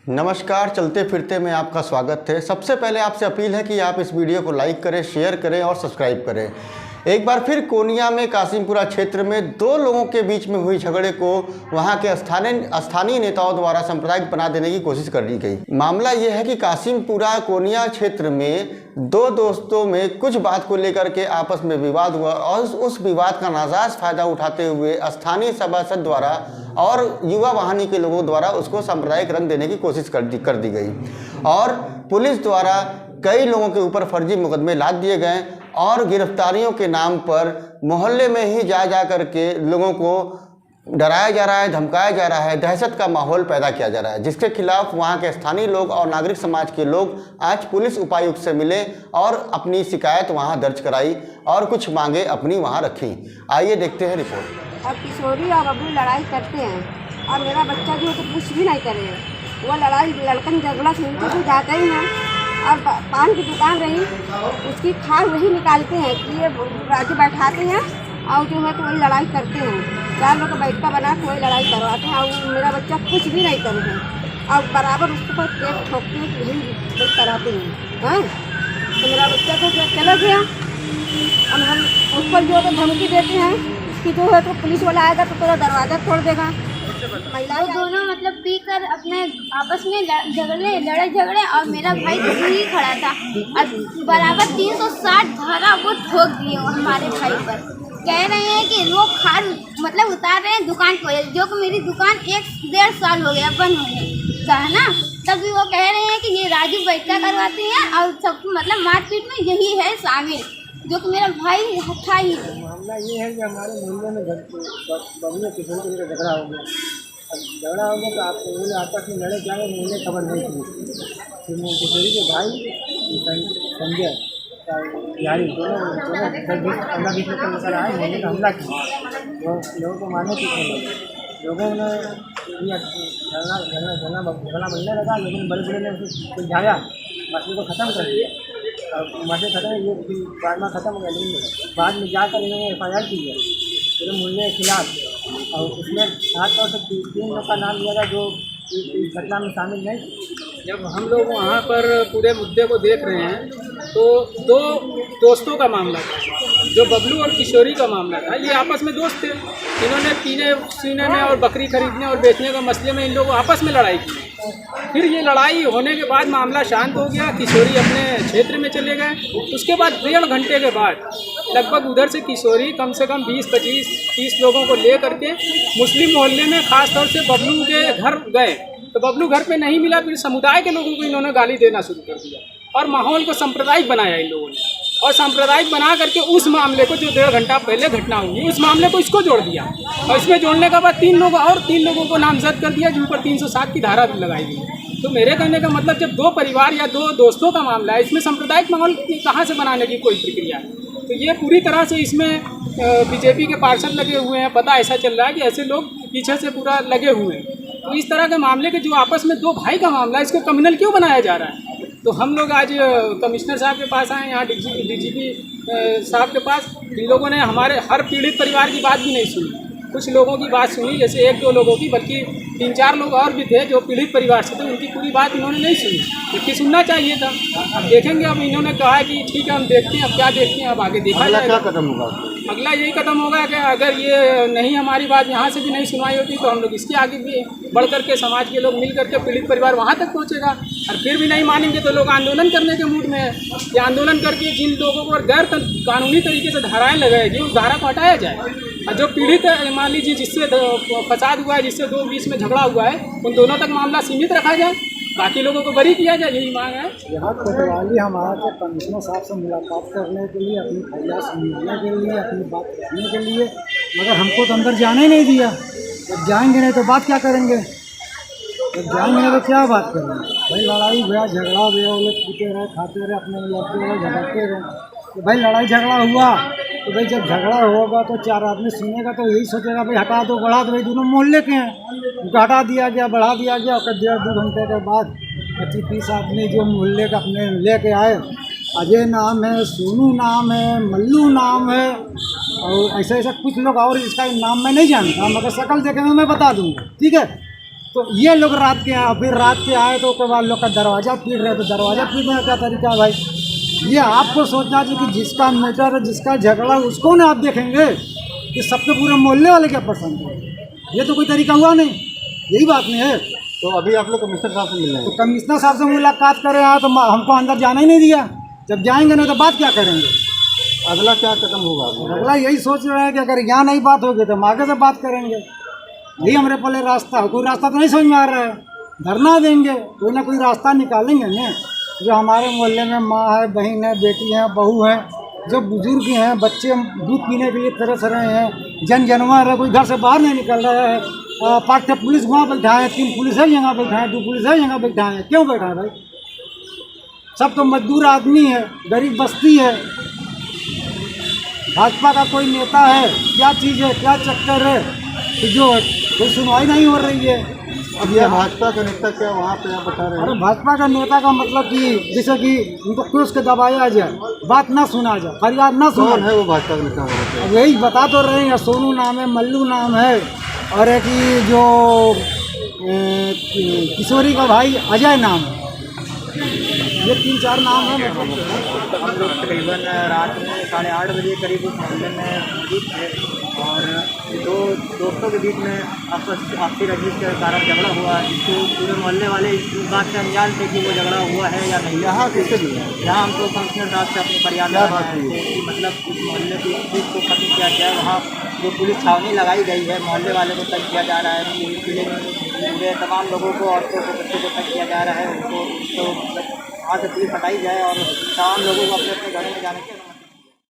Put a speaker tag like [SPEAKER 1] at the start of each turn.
[SPEAKER 1] नमस्कार, चलते फिरते में आपका स्वागत है। सबसे पहले आपसे अपील है कि आप इस वीडियो को लाइक करें, शेयर करें और सब्सक्राइब करें। एक बार फिर कोनिया में कासिमपुरा क्षेत्र में दो लोगों के बीच में हुई झगड़े को वहां के स्थानीय नेताओं द्वारा सांप्रदायिक बना देने की कोशिश कर दी गई। मामला यह है कि कासिमपुरा कोनिया क्षेत्र में दो दोस्तों में कुछ बात को लेकर के आपस में विवाद हुआ और उस विवाद का नाजायज फायदा उठाते हुए स्थानीय सभासद द्वारा और युवा वाहिनी के लोगों द्वारा उसको सांप्रदायिक रंग देने की कोशिश कर दी गई और पुलिस द्वारा कई लोगों के ऊपर फर्जी मुकदमे लाद दिए गए और गिरफ्तारियों के नाम पर मोहल्ले में ही जा करके लोगों को डराया जा रहा है, धमकाया जा रहा है, दहशत का माहौल पैदा किया जा रहा है, जिसके खिलाफ वहां के स्थानीय लोग और नागरिक समाज के लोग आज पुलिस उपायुक्त से मिले और अपनी शिकायत वहां दर्ज कराई और कुछ मांगे अपनी वहां रखी। आइए देखते हैं रिपोर्ट।
[SPEAKER 2] अब किशोरी और बबलू लड़ाई करते हैं और मेरा बच्चा जो है तो कुछ भी नहीं करे। वो लड़ाई लड़कन झगड़ा सुन के तो जाते ही हैं और पान की दुकान रही उसकी खाद वही निकालते हैं कि ये राजू बैठाते हैं और जो है तो वही लड़ाई करते हैं। चार लोग का बैठका बना के वही लड़ाई करवाते हैं और मेरा बच्चा कुछ भी नहीं करते हैं और बराबर उसके पास केक ठोकते हैं यही कराते हैं। हाँ, तो मेरा बच्चा तो चला गया। अब हम उस पर जो तो धमकी देते हैं कि जो है तो पुलिस वाला आएगा तो तेरा दरवाज़ा तोड़ देगा।
[SPEAKER 3] महिलाएं दोनों मतलब पी कर अपने आपस में लड़े और मेरा भाई ही खड़ा था और बराबर 360 धारा वो ठोक दिए हमारे भाई पर। कह रहे हैं कि वो खाद मतलब उतार रहे हैं दुकान को, जो कि मेरी दुकान 1-1.5 साल हो गया बंद होने का है ना। तब भी वो कह रहे हैं कि ये राजू बैठका करवाते हैं और सब मतलब मारपीट में यही है शामिल, जो कि मेरा भाई था ही।
[SPEAKER 4] मामला ये है कि हमारे मोहल्ले में बबलू किशोरी का झगड़ा हो गया। झगड़ा हो गया तो आप उन्होंने आपस में लड़े क्या मुझे खबर नहीं थी। फिर किशोरी के भाई संजय बिहारी दोनों 10-15 मिनट लेकर आए, मोहल्ले में हमला किया। तो लोगों को मारने की लोगों ने झगड़ा बनने लगा, लेकिन बड़े ने उसको सुलझाया, मसले को ख़त्म कर दिया और मसले खत्म ये बाद में ख़त्म हो गया। लेकिन बाद में जाकर इन्होंने FIR की है पूरे मोहल्ले के खिलाफ और उसमें खास तौर से 3 लोग का नाम लिया गया जो इस घटना में शामिल नहीं।
[SPEAKER 5] जब हम लोग वहाँ पर पूरे मुद्दे को देख रहे हैं तो दो दोस्तों का मामला था, जो बबलू और किशोरी का मामला था। ये आपस में दोस्त थे, इन्होंने पीने सीने में और बकरी खरीदने और बेचने का मसले में इन लोगों आपस में लड़ाई की। फिर ये लड़ाई होने के बाद मामला शांत हो गया, किशोरी अपने क्षेत्र में चले गए। उसके बाद 1.5 घंटे के बाद लगभग उधर से किशोरी कम से कम 20-25-30 लोगों को ले करके मुस्लिम मोहल्ले में खास तौर से बबलू के घर गए। तो बबलू घर पे नहीं मिला, फिर समुदाय के लोगों को इन्होंने गाली देना शुरू कर दिया और माहौल को सांप्रदायिक बनाया इन लोगों ने। और सांप्रदायिक बना करके उस मामले को जो 1.5 घंटा पहले घटना हुई उस मामले को इसको जोड़ दिया और इसमें जोड़ने के बाद 3 लोगों को नामजद कर दिया, जिन पर 307 की धारा भी लगाई गई। तो मेरे कहने का मतलब जब 2 परिवार या 2 दोस्तों का मामला है, इसमें सांप्रदायिक माहौल कहाँ से बनाने की कोई प्रक्रिया है। तो ये पूरी तरह से इसमें बीजेपी के पार्षद लगे हुए हैं। पता ऐसा चल रहा है कि ऐसे लोग पीछे से पूरा लगे हुए हैं। तो इस तरह के मामले के जो आपस में 2 भाई का मामला है, इसको कम्युनल क्यों बनाया जा रहा है। तो हम लोग आज कमिश्नर साहब के पास आए, यहाँ DGP साहब के पास। इन लोगों ने हमारे हर पीड़ित परिवार की बात भी नहीं सुनी, कुछ लोगों की बात सुनी, जैसे 1-2 लोगों की, बल्कि 3-4 लोग और भी थे जो पीड़ित परिवार से थे, उनकी पूरी बात इन्होंने नहीं सुनी, जबकि सुनना चाहिए था। अब देखेंगे, अब इन्होंने कहा है कि ठीक है हम देखते हैं, अब क्या देखते हैं, अब आगे देखा जाएगा।
[SPEAKER 1] क्या कदम होगा?
[SPEAKER 5] अगला यही कदम होगा कि अगर ये नहीं हमारी बात यहाँ से भी नहीं सुनवाई होती तो हम लोग इसके आगे भी बढ़ करके समाज के लोग मिल करके पीड़ित परिवार वहाँ तक पहुँचेगा। और फिर भी नहीं मानेंगे तो लोग आंदोलन करने के मूड में है। ये आंदोलन करके जिन लोगों को गैर कानूनी तरीके से धाराएँ लगाएगी उस धारा को हटाया जाए और जो पीड़ित मान लीजिए जिससे फसाद हुआ है, जिससे 2 बीच में झगड़ा हुआ है, उन दोनों तक मामला सीमित रखा जाए, बाकी लोगों को बरी किया जाए, यही मांग है।
[SPEAKER 4] यहाँ कोतवाली हमारे थे कमिश्नर साहब से मुलाकात करने के लिए, अपनी फरियाद सुनने के लिए, अपनी बात रखने के लिए, मगर हमको तो अंदर जाने ही नहीं दिया। जब जाएंगे नहीं तो बात क्या करेंगे, जब जाएंगे नहीं तो क्या बात करेंगे। भाई लड़ाई हुआ, झगड़ा हुआ, वो लोग पीते रहे, खाते रहे, अपने लड़ते रहे, झगड़ते रहे। तो भाई लड़ाई झगड़ा हुआ तो भाई जब झगड़ा होगा तो 4 आदमी सुनेगा तो यही सोचेगा भाई हटा दो, बढ़ा दो। भाई दोनों मोहल्ले के हैं, उनको हटा दिया गया, बढ़ा दिया गया। और 1.5-2 घंटे के बाद 25-30 आदमी जो मोहल्ले का अपने लेके आए, अजय नाम है, सोनू नाम है, मल्लू नाम है और ऐसा ऐसा कुछ लोग और, इसका नाम मैं नहीं जानता, मगर शक्ल देखेंगे मैं बता दूंगा, ठीक है। तो ये लोग रात के आए, फिर रात के आए तो उसके बाद लोग का दरवाज़ा पीट रहे, तो दरवाज़ा पीटने का क्या तरीका है भाई? ये आपको सोचना चाहिए कि जिसका मैटर है, जिसका झगड़ा, उसको ना आप देखेंगे कि सबके पूरे मोहल्ले वाले क्या पसंद है। ये तो कोई तरीका हुआ नहीं, यही बात नहीं है।
[SPEAKER 1] तो अभी आप लोग कमिश्नर साहब से मिल रहे
[SPEAKER 4] तो
[SPEAKER 1] हैं,
[SPEAKER 4] कमिश्नर साहब से मुलाकात करें यहाँ, तो हमको अंदर जाना ही नहीं दिया। जब जाएंगे नहीं तो बात क्या करेंगे?
[SPEAKER 1] अगला क्या कदम होगा?
[SPEAKER 4] अगला यही सोच रहे हैं कि अगर यहाँ नहीं बात होगी तो हम आगे से बात करेंगे। यही हमारे पहले रास्ता है, कोई रास्ता तो नहीं समझ में आ रहा है, धरना देंगे, कोई ना कोई रास्ता निकालेंगे ना। जो हमारे मोहल्ले में माँ है, बहन है, बेटी है, बहू है, जो बुजुर्ग हैं, बच्चे दूध पीने के लिए तरस रहे हैं, जानवर है, कोई घर से बाहर नहीं निकल रहा है। 5 पुलिस वहाँ बैठा है, 3 पुलिस है यहाँ बैठा है, 2 पुलिस है यहाँ बैठा है। क्यों बैठा है भाई? सब तो मजदूर आदमी है, गरीब बस्ती है। भाजपा का कोई नेता है, क्या चीज़ है, क्या चक्कर है कि जो कोई सुनवाई नहीं हो रही है?
[SPEAKER 1] अब यह भाजपा का नेता क्या वहाँ पे आप बता रहे
[SPEAKER 4] अरे
[SPEAKER 1] हैं?
[SPEAKER 4] भाजपा का नेता का मतलब कि जैसे कि उनको क्रूस के दबाया जाए, बात ना सुना जाए, फरियाद ना सुना
[SPEAKER 1] कौन
[SPEAKER 4] जाए।
[SPEAKER 1] है वो भाजपा का नेता वहाँ पे?
[SPEAKER 4] अब यही बता तो रहे हैं, सोनू नाम है, मल्लू नाम है, और एक ये जो किशोरी का भाई अजय नाम है। ये 3-4 नाम है। मतलब
[SPEAKER 6] हम लोग तकरीबन रात में 8:30 बजे करीब उस मोहल्ले में मौजूद थे और दो दोस्तों के बीच में आपसी रंजिश के कारण झगड़ा हुआ, जिसको पूरे मोहल्ले वाले इस बात से अनजान थे कि वो झगड़ा हुआ है या नहीं।
[SPEAKER 1] यहाँ किससे मिला?
[SPEAKER 6] यहाँ हमको कमिश्नर साहब से अपनी फरियाद
[SPEAKER 1] क्या
[SPEAKER 6] लगाना
[SPEAKER 1] बात
[SPEAKER 6] है
[SPEAKER 1] हुई?
[SPEAKER 6] कि मतलब इस मोहल्ले की चीज़ को खत्म किया जाए। वहाँ जो पुलिस छावनी लगाई गई है, मोहल्ले वाले को तंग किया जा रहा है, पूरे तमाम लोगों को, औरतों को, बच्चों को तंग किया जा रहा है, उनको तो वहाँ से पुलिस हटाई जाए और तमाम लोगों को अपने अपने घरों में जाने के